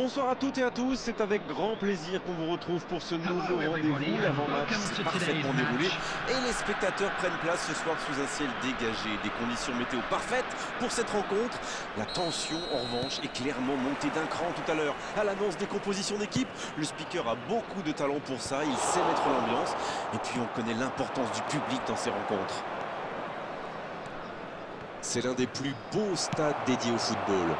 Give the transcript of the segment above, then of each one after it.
Bonsoir à toutes et à tous, c'est avec grand plaisir qu'on vous retrouve pour ce nouveau rendez-vous. L'avant-match s'est parfaitement déroulé et les spectateurs prennent place ce soir sous un ciel dégagé. Des conditions météo parfaites pour cette rencontre. La tension, en revanche, est clairement montée d'un cran tout à l'heure. À l'annonce des compositions d'équipe, le speaker a beaucoup de talent pour ça, il sait mettre l'ambiance. Et puis on connaît l'importance du public dans ces rencontres. C'est l'un des plus beaux stades dédiés au football.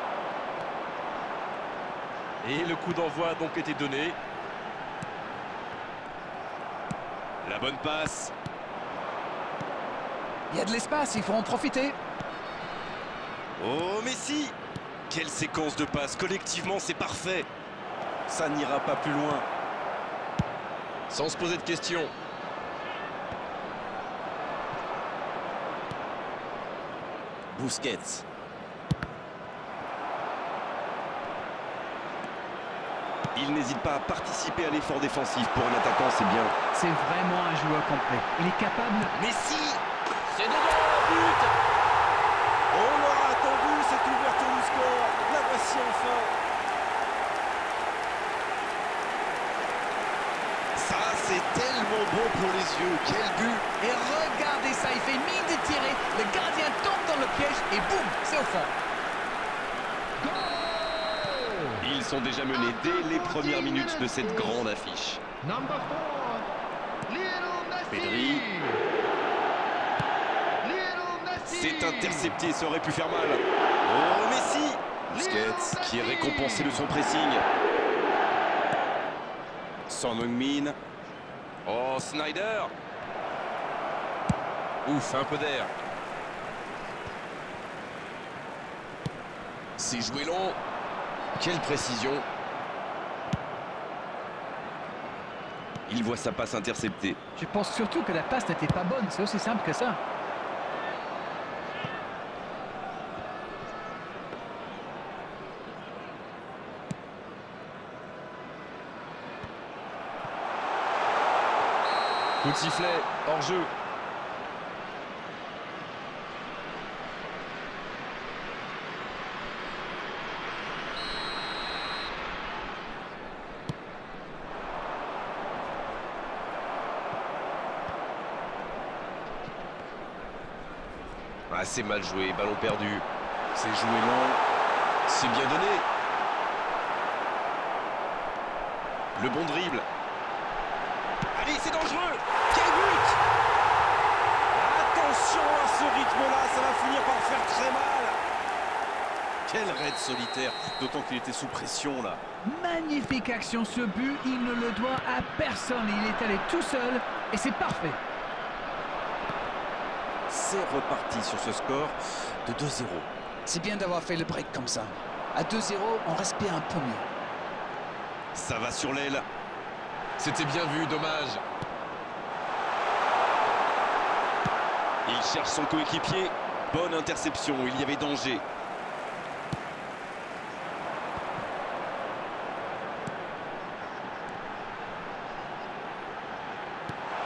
Et le coup d'envoi a donc été donné. La bonne passe. Il y a de l'espace, il faut en profiter. Oh Messi! Quelle séquence de passes, collectivement c'est parfait. Ça n'ira pas plus loin. Sans se poser de questions. Busquets. Il n'hésite pas à participer à l'effort défensif. Pour un attaquant, c'est bien. C'est vraiment un joueur complet. Il est capable... Messi! C'est dedans, but! On l'aura attendu, cette ouverture du score. La voici enfin. Ça, c'est tellement bon pour les yeux. Quel but! Et regardez ça, il fait mine de tirer. Le gardien tombe dans le piège et boum, c'est au fond. Ils sont déjà menés dès les premières minutes de cette grande affiche. Pedri. C'est intercepté, ça aurait pu faire mal. Oh, Messi! Busquets Qui est récompensé de son pressing. Son Heung-min. Oh, Snyder. Ouf, un peu d'air. C'est joué long. Quelle précision. Il voit sa passe interceptée. Je pense surtout que la passe n'était pas bonne, c'est aussi simple que ça. Coup de sifflet, hors jeu. Ah, c'est mal joué, ballon perdu. C'est joué long. C'est bien donné. Le bon dribble. Allez, c'est dangereux. Quel but! Attention à ce rythme-là, ça va finir par faire très mal. Quel raid solitaire, d'autant qu'il était sous pression là. Magnifique action, ce but, il ne le doit à personne. Il est allé tout seul et c'est parfait. C'est reparti sur ce score de 2-0. C'est bien d'avoir fait le break comme ça. À 2-0, on respire un peu mieux. Ça va sur l'aile. C'était bien vu, dommage. Il cherche son coéquipier. Bonne interception, il y avait danger.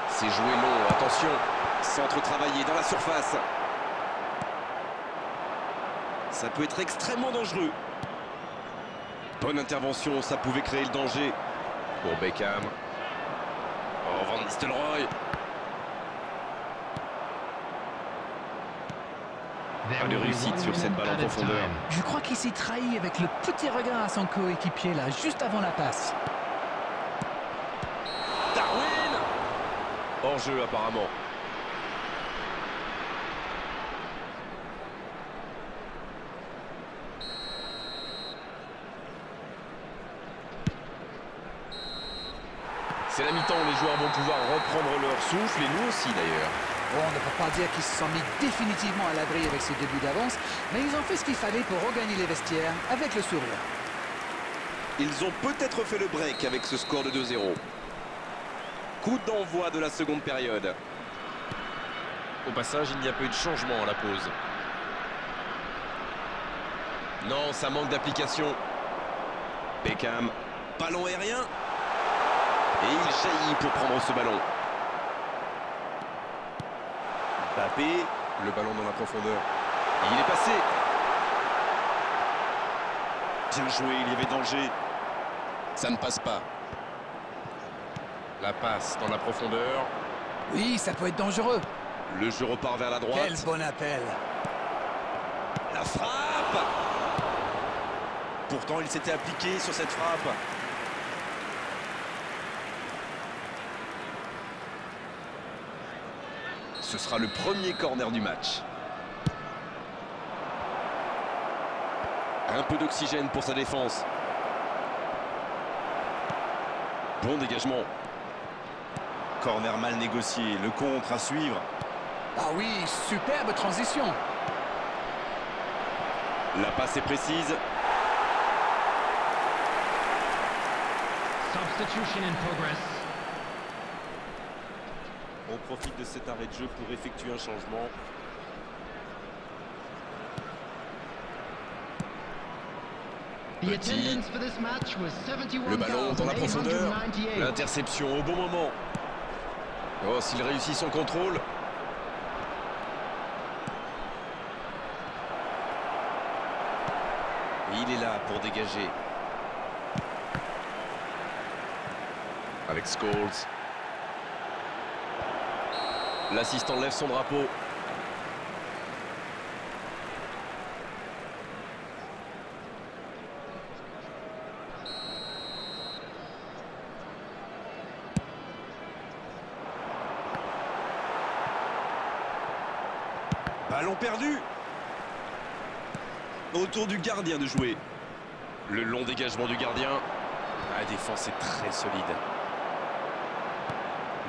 C'est joué long, attention. Centre travaillé dans la surface. Ça peut être extrêmement dangereux. Bonne intervention, ça pouvait créer le danger. Pour Beckham. Oh, Van Nistelrooy. Pas de réussite sur cette balle en profondeur. Je crois qu'il s'est trahi avec le petit regard à son coéquipier là, juste avant la passe. Darwin! Hors jeu apparemment. C'est la mi-temps, les joueurs vont pouvoir reprendre leur souffle, et nous aussi d'ailleurs. Bon, on ne peut pas dire qu'ils se sont mis définitivement à l'abri avec ce début d'avance, mais ils ont fait ce qu'il fallait pour regagner les vestiaires avec le sourire. Ils ont peut-être fait le break avec ce score de 2-0. Coup d'envoi de la seconde période. Au passage, il n'y a pas eu de changement à la pause. Non, ça manque d'application. Beckham, ballon aérien. Et il jaillit pour prendre ce ballon. Mbappé, le ballon dans la profondeur. Et il est passé. Bien joué, il y avait danger. Ça ne passe pas. La passe dans la profondeur. Oui, ça peut être dangereux. Le jeu repart vers la droite. Quel bon appel. La frappe. Pourtant, il s'était appliqué sur cette frappe. Ce sera le premier corner du match. Un peu d'oxygène pour sa défense. Bon dégagement. Corner mal négocié, le contre à suivre. Ah oui, superbe transition. La passe est précise. Substitution in progress. On profite de cet arrêt de jeu pour effectuer un changement. The attendance for this match was Le ballon dans la profondeur. 71,898. L'interception au bon moment. Oh, s'il réussit son contrôle. Et il est là pour dégager. Avec Scholes. L'assistant lève son drapeau. Ballon perdu. Autour du gardien de jouer. Le long dégagement du gardien. La défense est très solide.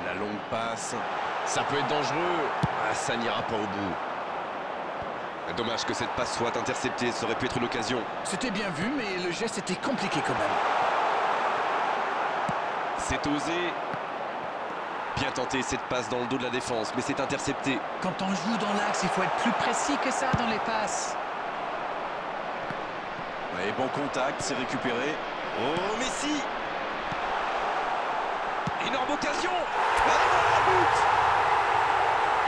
La longue passe. Ça peut être dangereux. Ah, ça n'ira pas au bout. Dommage que cette passe soit interceptée. Ça aurait pu être l'occasion. C'était bien vu, mais le geste était compliqué quand même. C'est osé. Bien tenté cette passe dans le dos de la défense, mais c'est intercepté. Quand on joue dans l'axe, il faut être plus précis que ça dans les passes. Et bon contact, c'est récupéré. Oh, Messi. Énorme occasion.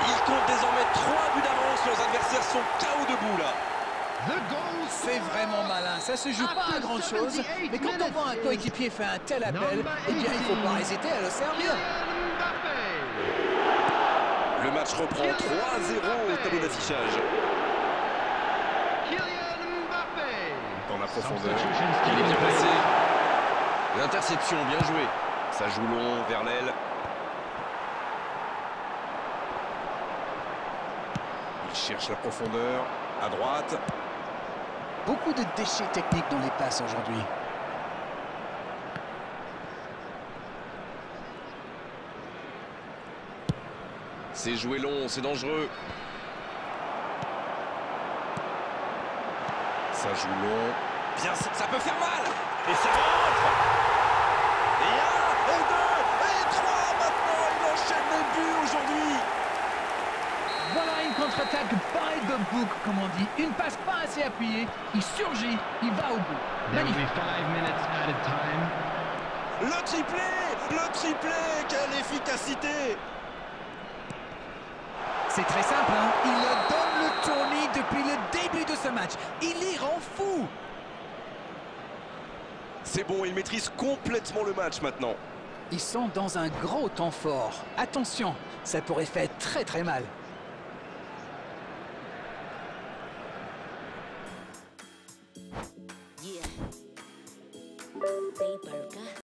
Il compte désormais 3 buts d'avance. Leurs adversaires sont KO debout là. C'est vraiment malin, ça se joue pas à grand chose, mais quand on voit un coéquipier faire un tel appel, eh bien il faut pas hésiter à le servir. Le match reprend 3-0 au tableau d'affichage. Dans la profondeur, il est bien placé. L'interception, bien joué. Ça joue long vers l'aile. Il cherche la profondeur. À droite. Beaucoup de déchets techniques dans les passes aujourd'hui. C'est joué long, c'est dangereux. Ça joue long. Bien, ça peut faire mal. Et ça rentre. Et 1, et 2, et 3 maintenant. Il enchaîne les buts aujourd'hui. Voilà une contre-attaque by the book, comme on dit. Une passe pas assez appuyée, il surgit, il va au bout. There will be Magnifique. 5 minutes added time. Le triplé. Le triplé. Quelle efficacité. C'est très simple, hein. Il leur donne le tournis depuis le début de ce match. Il les rend fous. C'est bon, il maîtrise complètement le match maintenant. Ils sont dans un gros temps fort. Attention, ça pourrait faire très très mal.